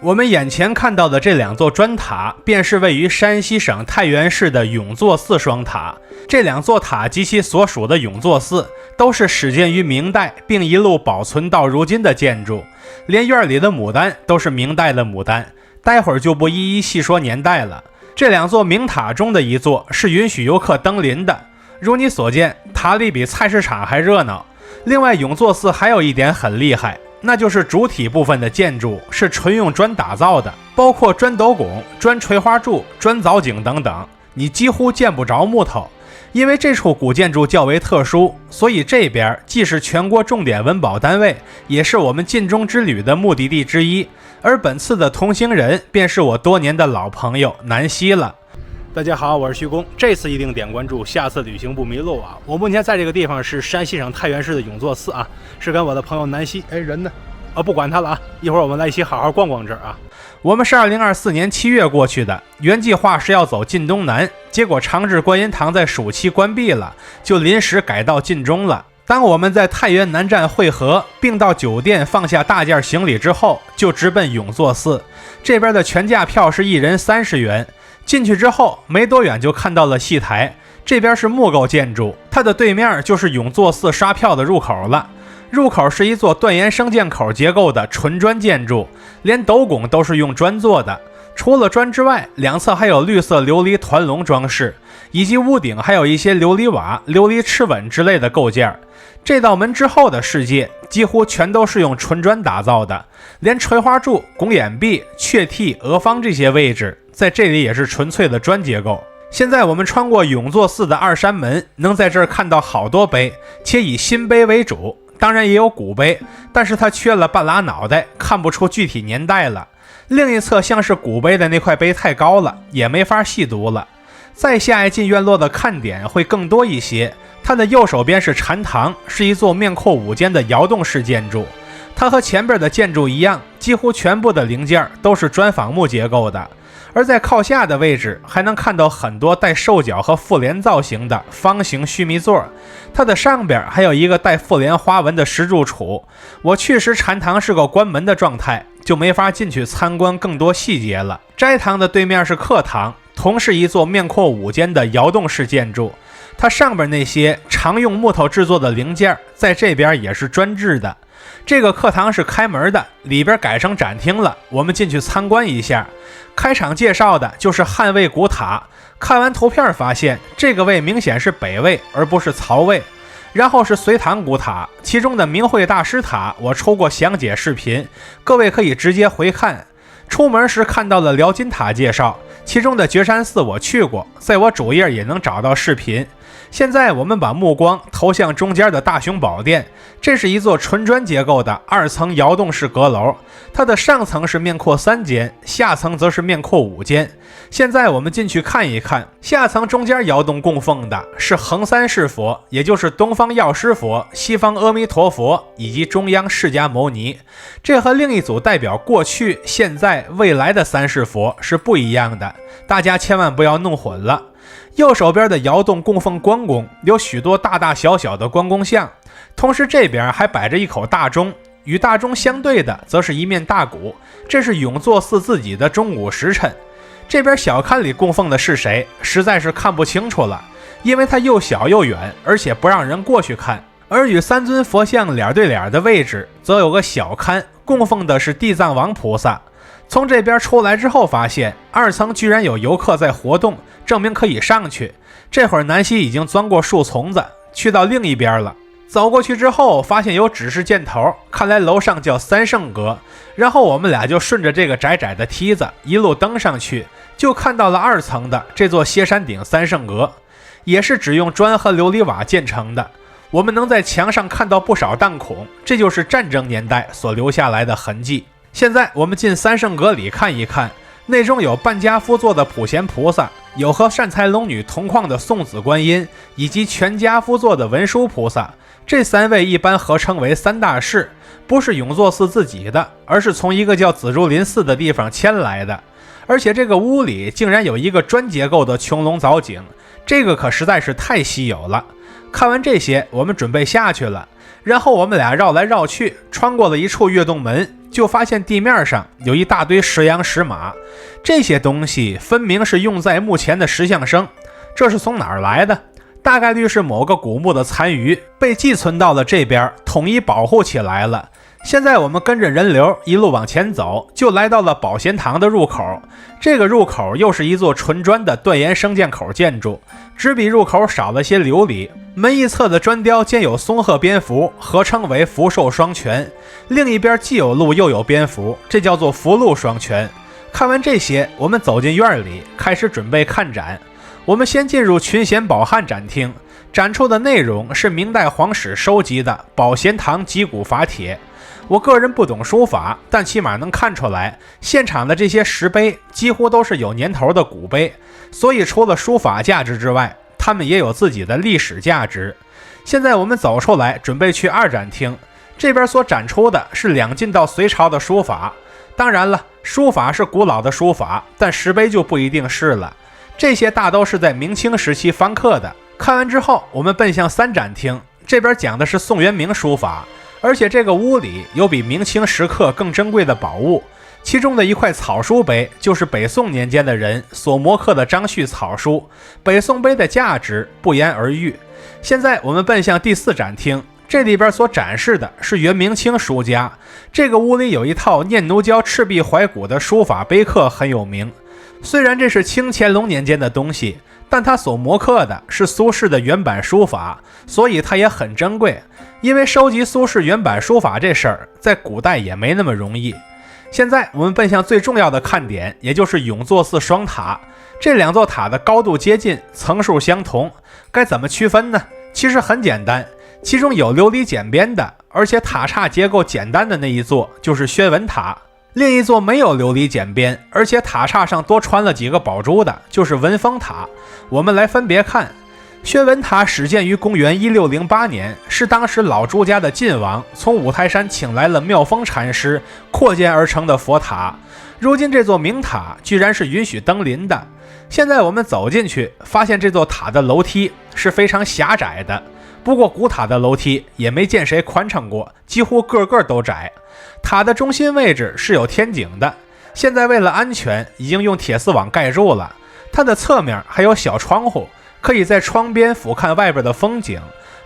我们眼前看到的这两座砖塔，便是位于山西省太原市的永作寺双塔。这两座塔及其所属的永作寺，都是始建于明代，并一路保存到如今的建筑。连院里的牡丹都是明代的牡丹，待会儿就不一一细说年代了。这两座明塔中的一座是允许游客登临的，如你所见，塔里比菜市场还热闹。另外，永作寺还有一点很厉害，那就是主体部分的建筑是纯用砖打造的，包括砖斗拱、砖垂花柱、砖藻井等等，你几乎见不着木头。因为这处古建筑较为特殊，所以这边既是全国重点文保单位，也是我们晋中之旅的目的地之一。而本次的同行人便是我多年的老朋友南希了。大家好，我是徐工，这次一定点关注，下次旅行不迷路啊！我目前在这个地方是山西省太原市的永作寺啊，是跟我的朋友南希。人呢？不管他了啊，一会儿我们来一起好好逛逛这儿啊。我们是2024年7月过去的，原计划是要走晋东南，结果长治观音堂在暑期关闭了，就临时改到晋中了。当我们在太原南站汇合，并到酒店放下大件行李之后，就直奔永作寺。这边的全价票是1人30元。进去之后没多远就看到了戏台，这边是木构建筑，它的对面就是永作寺刷票的入口了。入口是一座断檐升降口结构的纯砖建筑，连斗拱都是用砖做的。除了砖之外，两侧还有绿色琉璃团龙装饰，以及屋顶还有一些琉璃瓦、琉璃螭吻之类的构件。这道门之后的世界几乎全都是用纯砖打造的，连垂花柱、拱眼壁、雀替、额方这些位置在这里也是纯粹的砖结构。现在我们穿过永作寺的二山门，能在这儿看到好多碑，且以新碑为主，当然也有古碑，但是它缺了半拉脑袋，看不出具体年代了。另一侧像是古碑的那块碑太高了，也没法细读了。再下一进院落的看点会更多一些，它的右手边是禅堂，是一座面阔5间的窑洞式建筑。它和前边的建筑一样，几乎全部的零件都是砖仿木结构的。而在靠下的位置还能看到很多带兽角和复联造型的方形须弥座，它的上边还有一个带复联花纹的石柱础。我去时禅堂是个关门的状态，就没法进去参观更多细节了。斋堂的对面是课堂，同是一座面阔5间的窑洞式建筑，它上边那些常用木头制作的零件在这边也是砖制的。这个课堂是开门的，里边改成展厅了，我们进去参观一下。开场介绍的就是汉魏古塔，看完图片发现这个魏明显是北魏而不是曹魏。然后是隋唐古塔，其中的明慧大师塔我出过详解视频，各位可以直接回看。出门时看到了辽金塔介绍，其中的觉山寺我去过，在我主页也能找到视频。现在我们把目光投向中间的大雄宝殿，这是一座纯砖结构的2层窑洞式阁楼，它的上层是面阔3间，下层则是面阔5间。现在我们进去看一看，下层中间窑洞供奉的是横三世佛，也就是东方药师佛、西方阿弥陀佛以及中央释迦牟尼。这和另一组代表过去、现在、未来的三世佛是不一样的，大家千万不要弄混了。右手边的窑洞供奉关公，有许多大大小小的关公像，同时这边还摆着一口大钟，与大钟相对的则是一面大鼓，这是永作寺自己的中午时辰。这边小龛里供奉的是谁，实在是看不清楚了，因为它又小又远，而且不让人过去看。而与三尊佛像脸对脸的位置，则有个小龛，供奉的是地藏王菩萨。从这边出来之后发现2层居然有游客在活动，证明可以上去。这会儿南希已经钻过树丛子去到另一边了，走过去之后发现有指示箭头，看来楼上叫三圣阁。然后我们俩就顺着这个窄窄的梯子一路登上去，就看到了2层的这座歇山顶三圣阁，也是只用砖和琉璃瓦建成的。我们能在墙上看到不少弹孔，这就是战争年代所留下来的痕迹。现在我们进三圣阁里看一看，内中有半家夫座的普贤菩萨，有和善财龙女同框的送子观音，以及全家夫座的文殊菩萨。这3位一般合称为3大士，不是永作寺自己的，而是从一个叫紫竹林寺的地方迁来的。而且这个屋里竟然有一个砖结构的穹窿藻井，这个可实在是太稀有了。看完这些，我们准备下去了。然后我们俩绕来绕去，穿过了一处跃动门，就发现地面上有一大堆石羊石马，这些东西分明是用在目前的石像生，这是从哪儿来的？大概率是某个古墓的残余被寄存到了这边，统一保护起来了。现在我们跟着人流一路往前走，就来到了保贤堂的入口。这个入口又是一座纯砖的断檐升降口建筑，只比入口少了些琉璃。门一侧的砖雕兼有松鹤蝙蝠，合称为福寿双全。另一边既有鹿又有蝙蝠，这叫做福禄双全。看完这些，我们走进院里，开始准备看展。我们先进入群贤宝汉展厅，展出的内容是明代皇室收集的保贤堂击鼓法帖。我个人不懂书法，但起码能看出来，现场的这些石碑几乎都是有年头的古碑，所以除了书法价值之外，它们也有自己的历史价值。现在我们走出来，准备去二展厅，这边所展出的是两晋到隋朝的书法。当然了，书法是古老的书法，但石碑就不一定是了，这些大都是在明清时期翻刻的。看完之后，我们奔向三展厅，这边讲的是宋元明书法。而且这个屋里有比明清石刻更珍贵的宝物，其中的一块草书碑就是北宋年间的人所摹刻的张旭草书，北宋碑的价值不言而喻。现在我们奔向第四展厅，这里边所展示的是元明清书家。这个屋里有一套念奴娇赤壁怀古的书法碑刻很有名，虽然这是清乾隆年间的东西，但他所摹刻的是苏轼的原版书法，所以它也很珍贵。因为收集苏轼原版书法这事儿在古代也没那么容易。现在我们奔向最重要的看点，也就是永坐寺双塔。这两座塔的高度接近，层数相同，该怎么区分呢？其实很简单，其中有琉璃简边的，而且塔刹结构简单的那一座就是宣文塔，另一座没有琉璃简边，而且塔刹上多穿了几个宝珠的，就是文峰塔。我们来分别看。宣文塔始建于公元1608年，是当时老朱家的晋王从五台山请来了妙峰禅师扩建而成的佛塔。如今这座明塔居然是允许登临的。现在我们走进去，发现这座塔的楼梯是非常狭窄的，不过古塔的楼梯也没见谁宽敞过，几乎个个都窄。塔的中心位置是有天井的，现在为了安全已经用铁丝网盖住了。它的侧面还有小窗户，可以在窗边俯瞰外边的风景。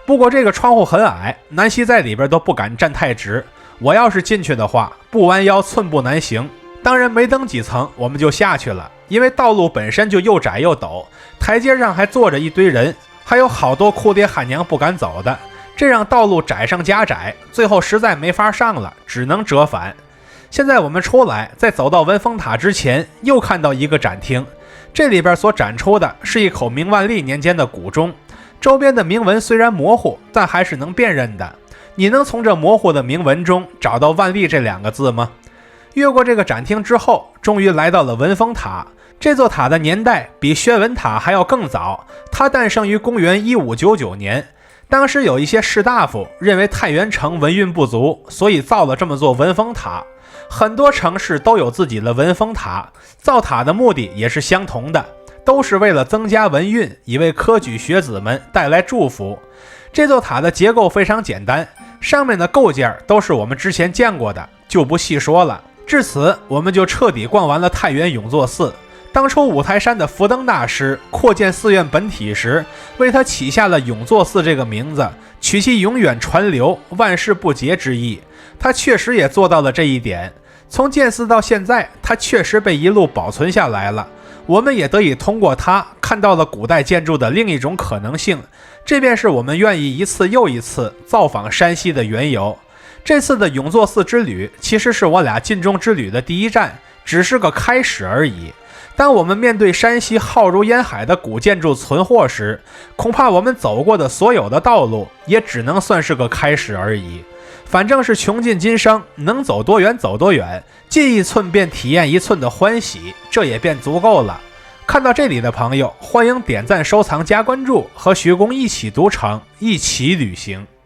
不过这个窗户很矮，南希在里边都不敢站太直，我要是进去的话，不弯腰寸步难行。当然没登几层我们就下去了，因为道路本身就又窄又陡，台阶上还坐着一堆人，还有好多哭爹喊娘不敢走的，这让道路窄上加窄，最后实在没法上了，只能折返。现在我们出来，在走到文峰塔之前，又看到一个展厅，这里边所展出的是一口明万历年间的古钟，周边的铭文虽然模糊，但还是能辨认的。你能从这模糊的铭文中找到万历这两个字吗？越过这个展厅之后，终于来到了文峰塔。这座塔的年代比宣文塔还要更早，它诞生于公元1599年。当时有一些士大夫认为太原城文运不足，所以造了这么座文峰塔。很多城市都有自己的文峰塔，造塔的目的也是相同的，都是为了增加文运，以为科举学子们带来祝福。这座塔的结构非常简单，上面的构件都是我们之前见过的，就不细说了。至此，我们就彻底逛完了太原永坐寺。当初五台山的福登大师扩建寺院本体时，为他起下了永坐寺这个名字，取其永远传流、万世不竭之意。他确实也做到了这一点。从建寺到现在，它确实被一路保存下来了。我们也得以通过它看到了古代建筑的另一种可能性，这便是我们愿意一次又一次造访山西的缘由。这次的永坐寺之旅其实是我俩晋中之旅的第一站，只是个开始而已。当我们面对山西浩如烟海的古建筑存货时，恐怕我们走过的所有的道路也只能算是个开始而已。反正是穷尽今生，能走多远走多远，进一寸便体验一寸的欢喜，这也便足够了。看到这里的朋友，欢迎点赞、收藏、加关注，和徐工一起读城，一起旅行。